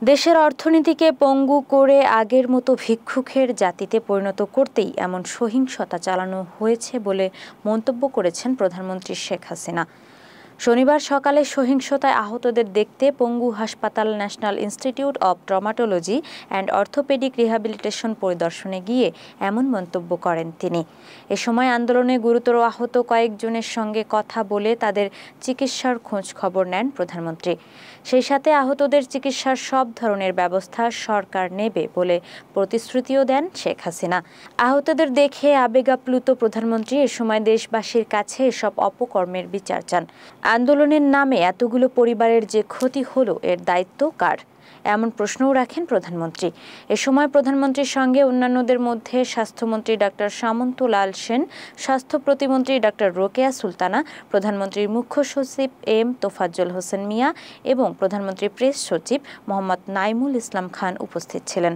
দেশের অর্থনীতিকে পঙ্গু করে আগের মতো ভিক্ষুকের জাতিতে পরিণত করতেই এমন সহিংসতা চালানো হয়েছে বলে মন্তব্য করেছেন প্রধানমন্ত্রী শেখ হাসিনা। শনিবার সকালে সহিংসতায় আহতদের দেখতে পঙ্গু হাসপাতাল national institute of traumatology and orthopaedic rehabilitation পরিদর্শনে গিয়ে এমন মন্তব্য করেন তিনি। এ সময় আন্দোলনে গুরুতর আহত কয়েকজনের সঙ্গে কথা বলে তাদের চিকিৎসার খোঁজ খবর নেন প্রধানমন্ত্রী। সেই সাথে আহতদের চিকিৎসার সব ধরনের ব্যবস্থা সরকার নেবে বলে প্রতিশ্রুতিও দেন শেখ হাসিনা। আহতদের দেখে আবেগাপ্লুত প্রধানমন্ত্রী এ সময় দেশবাসীর কাছে এসব অপকর্মের বিচার চান। আন্দোলনের নামে এতগুলো পরিবারের যে ক্ষতি হলো এর দায়িত্ব কার, এমন প্রশ্নও রাখেন প্রধানমন্ত্রী। এ সময় প্রধানমন্ত্রীর সঙ্গে অন্যান্যদের মধ্যে স্বাস্থ্যমন্ত্রী ডাক্তার সামন্ত লাল সেন, স্বাস্থ্য প্রতিমন্ত্রী ডাক্তার রোকেয়া সুলতানা, প্রধানমন্ত্রীর মুখ্য সচিব এম তোফাজ্জল হোসেন মিয়া এবং প্রধানমন্ত্রীর প্রেস সচিব মোহাম্মদ নাইমুল ইসলাম খান উপস্থিত ছিলেন।